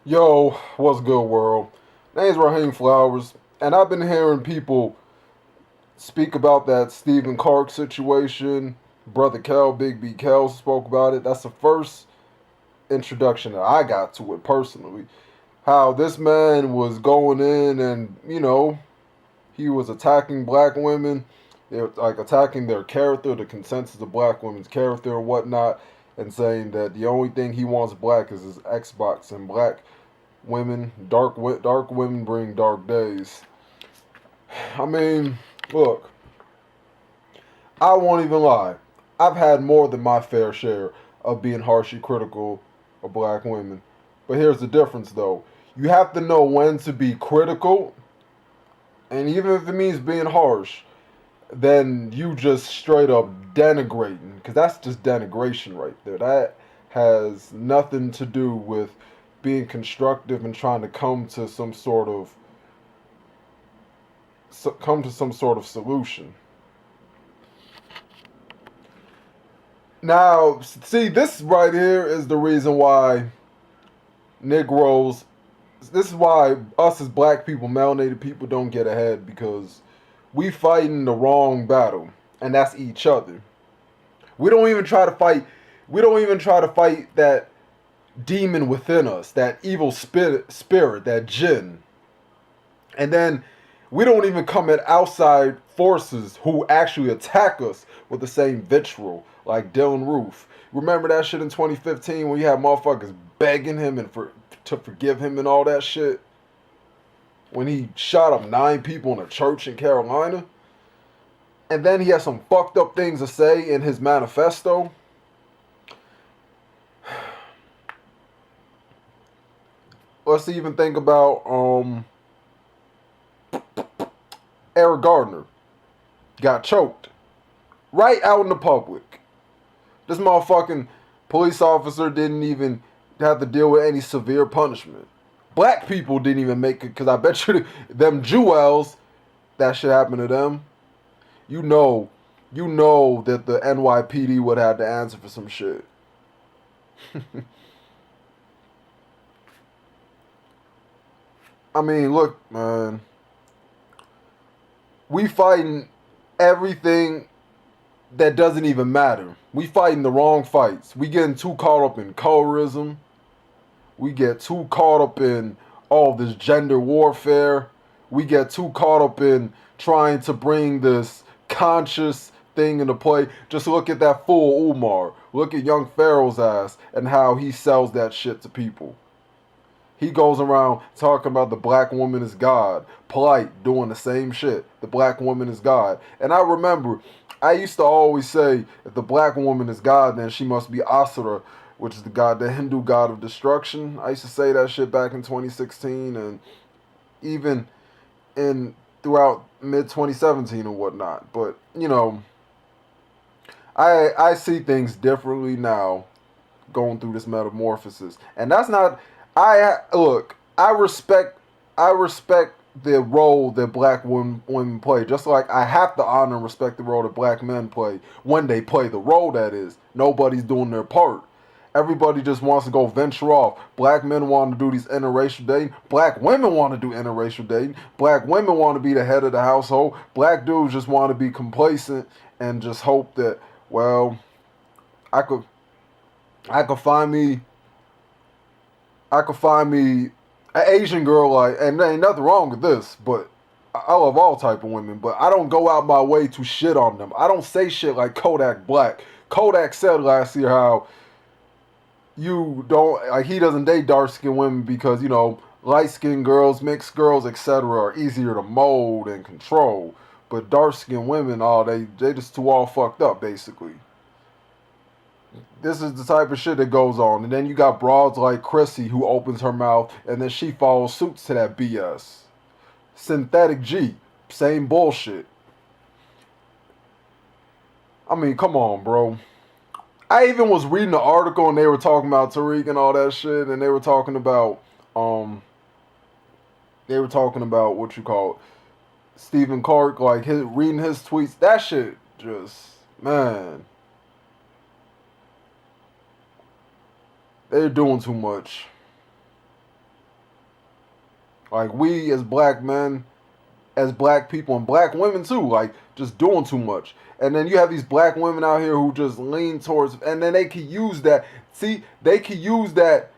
Yo, what's good, world? Name's Raheem Flowers, and I've been hearing people speak about that Stephen Clark situation. Brother Kel, Big B Kel spoke about it. That's the first introduction that I got to it personally. How this man was going in and, he was attacking black women. They're like attacking their character, the consensus of black women's character and whatnot, and saying that the only thing he wants black is his Xbox and black women, dark women bring dark days. I mean, look, I won't even lie. I've had more than my fair share of being harshly critical of black women. But here's the difference, though. You have to know when to be critical, and even if it means being harsh, then you just straight up denigrating, because that's just denigration right there. That has nothing to do with being constructive and trying to come to some sort of solution. Now, see, this right here is the reason why Negroes. This is why us as black people, melanated people, don't get ahead because we fighting the wrong battle, and that's each other. We don't even try to fight. We don't even try to fight that demon within us, that evil spirit, that jinn. And then we don't even come at outside forces who actually attack us with the same vitriol, like Dylan Roof. Remember that shit in 2015 when you had motherfuckers begging him to forgive him and all that shit? When he shot up 9 people in a church in Carolina? And then he has some fucked up things to say in his manifesto. Let's even think about Eric Gardner. Got choked. Right out in the public. This motherfucking police officer didn't even have to deal with any severe punishment. Black people didn't even make it, because I bet you them Jewels, that shit happened to them. You know, you know that the NYPD would have to answer for some shit. I mean, look, man. We fighting everything that doesn't even matter. We fighting the wrong fights. We getting too caught up in colorism. We get too caught up in all this gender warfare. We get too caught up in trying to bring this conscious thing into play. Just look at that fool Umar. Look at young Pharaoh's ass and how he sells that shit to people. He goes around talking about the black woman is God. Polite doing the same shit. The black woman is God. And I remember, I used to always say, if the black woman is God, then she must be Asura, which is the Hindu god of destruction. I used to say that shit back in 2016 and even in throughout mid 2017 and whatnot. But I see things differently now, going through this metamorphosis, and that's not. I look. I respect the role that black women play, just like I have to honor and respect the role that black men play when they play the role. That is, nobody's doing their part. Everybody just wants to go venture off. Black men want to do these interracial dating. Black women want to do interracial dating. Black women want to be the head of the household. Black dudes just want to be complacent and just hope that, well, I could I could find me I could find me an Asian girl, like, and there ain't nothing wrong with this, but I love all type of women, but I don't go out my way to shit on them. I don't say shit like Kodak Black. Kodak said last year how you don't, like, he doesn't date dark skinned women because light skinned girls, mixed girls, etc. are easier to mold and control, but dark skinned women, oh, they just too all fucked up basically. This is the type of shit that goes on. And then you got broads like Chrissy who opens her mouth and then she follows suit to that BS. Synthetic G, same bullshit. I mean, come on, bro. I even was reading the article and they were talking about Tariq and all that shit, and um they were talking about what you call it, Stephen Clark, like reading his tweets. That shit just, man, they're doing too much. Like, we as black men, as black people, and black women too, like, just doing too much. And then you have these black women out here who just lean towards, and then they can use that. See, they can use that.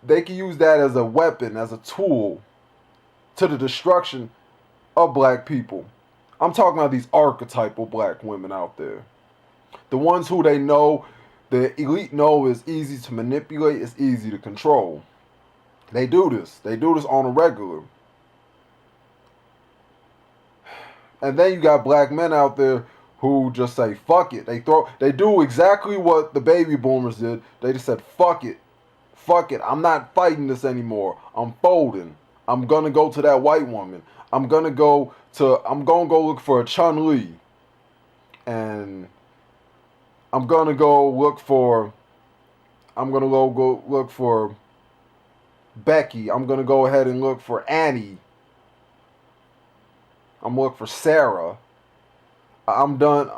They can use that as a weapon, as a tool to the destruction of black people. I'm talking about these archetypal black women out there. The ones who they know, the elite know is easy to manipulate, it's easy to control. They do this. They do this on a regular. And then you got black men out there who just say, fuck it. They do exactly what the baby boomers did. They just said, fuck it. Fuck it. I'm not fighting this anymore. I'm folding. I'm gonna go to that white woman. I'm gonna go look for a Chun-Li. And I'm gonna go look for Becky. I'm gonna go ahead and look for Annie. I'm gonna look for Sarah. I'm done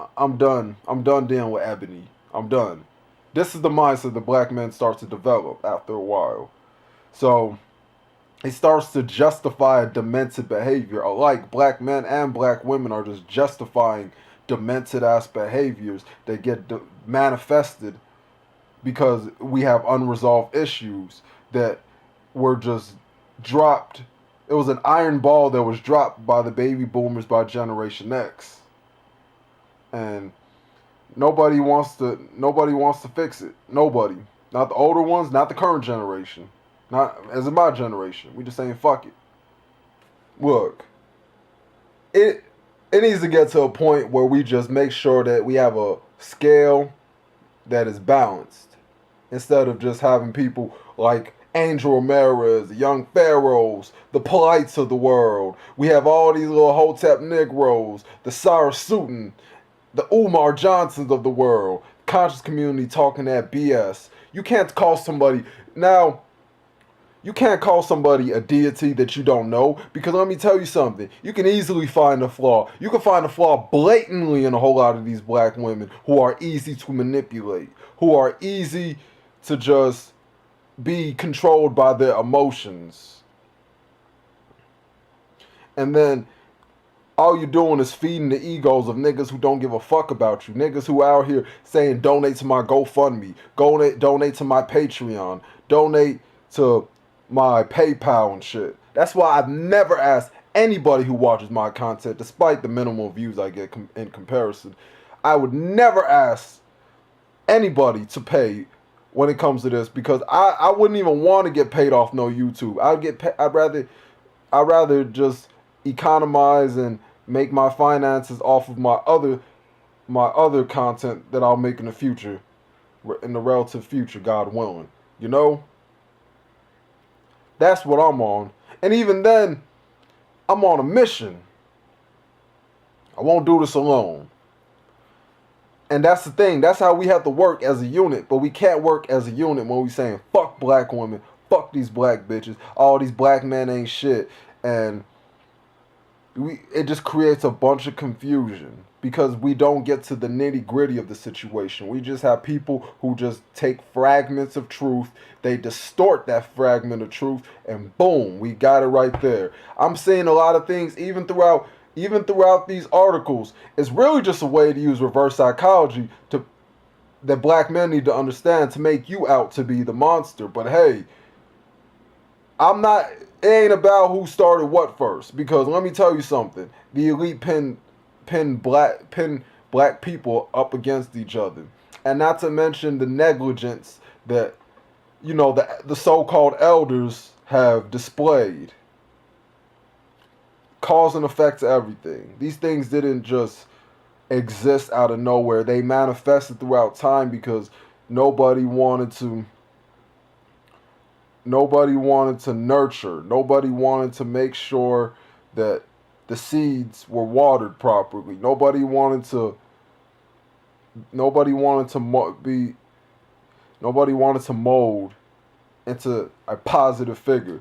dealing with Ebony. I'm done. This is the mindset the black men start to develop after a while. So it starts to justify a demented behavior. Alike, black men and black women are just justifying demented ass behaviors that get manifested because we have unresolved issues that were just dropped. It was an iron ball that was dropped by the baby boomers, by Generation X. And nobody wants to fix it. Nobody. Not the older ones, not the current generation. Not as in my generation. We just saying fuck it. Look, it needs to get to a point where we just make sure that we have a scale that is balanced. Instead of just having people like Angel Ramirez, the Young Pharaohs, the Polites of the world. We have all these little Hotep Negroes, the Sarah Sutton, the Umar Johnsons of the world, conscious community talking that BS. You can't call somebody a deity that you don't know, because let me tell you something. You can easily find a flaw. You can find a flaw blatantly in a whole lot of these black women who are easy to manipulate, who are easy to just be controlled by their emotions. And then all you're doing is feeding the egos of niggas who don't give a fuck about you. Niggas who out here saying donate to my GoFundMe, donate to my Patreon, donate to my PayPal and shit. That's why I've never asked anybody who watches my content, despite the minimal views I get in comparison, I would never ask anybody to pay when it comes to this, because I wouldn't even want to get paid off no YouTube. I'd rather just economize and make my finances off of my other content that I'll make in the future, in the relative future, God willing. You know? That's what I'm on. And even then, I'm on a mission. I won't do this alone. And that's the thing. That's how we have to work as a unit. But we can't work as a unit when we saying, fuck black women, fuck these black bitches, all these black men ain't shit. And it just creates a bunch of confusion because we don't get to the nitty gritty of the situation. We just have people who just take fragments of truth, they distort that fragment of truth, and boom, we got it right there. I'm seeing a lot of things even throughout these articles. It's really just a way to use reverse psychology that black men need to understand to make you out to be the monster. But hey, it ain't about who started what first, because let me tell you something. The elite pin black people up against each other. And not to mention the negligence that, the so-called elders have displayed. Cause and effect to everything. These things didn't just exist out of nowhere. They manifested throughout time because nobody wanted to nurture. Nobody wanted to make sure that the seeds were watered properly. Nobody wanted to mold into a positive figure.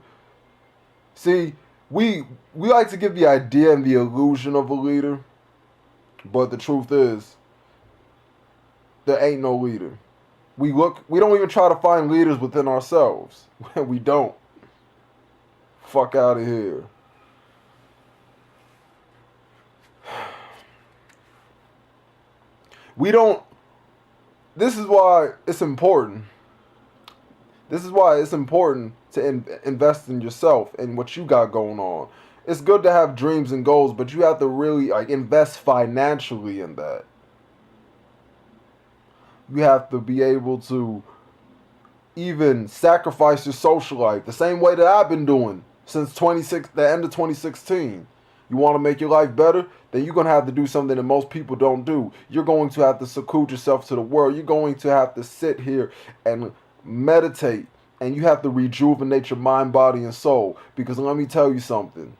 See, we like to give the idea and the illusion of a leader, but the truth is, there ain't no leader. We don't even try to find leaders within ourselves. We don't. Fuck out of here. We don't. This is why it's important. This is why it's important to invest in yourself and what you got going on. It's good to have dreams and goals, but you have to really like invest financially in that. You have to be able to even sacrifice your social life the same way that I've been doing since the end of 2016. You want to make your life better? Then you're going to have to do something that most people don't do. You're going to have to seclude yourself to the world. You're going to have to sit here and meditate. And you have to rejuvenate your mind, body, and soul. Because let me tell you something.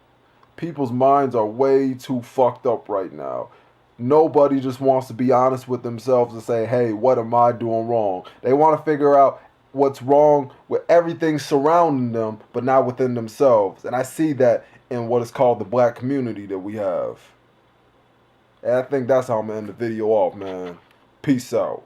People's minds are way too fucked up right now. Nobody just wants to be honest with themselves and say, hey, what am I doing wrong? They want to figure out what's wrong with everything surrounding them, but not within themselves. And I see that in what is called the black community that we have. And I think that's how I'm going to end the video off, man. Peace out.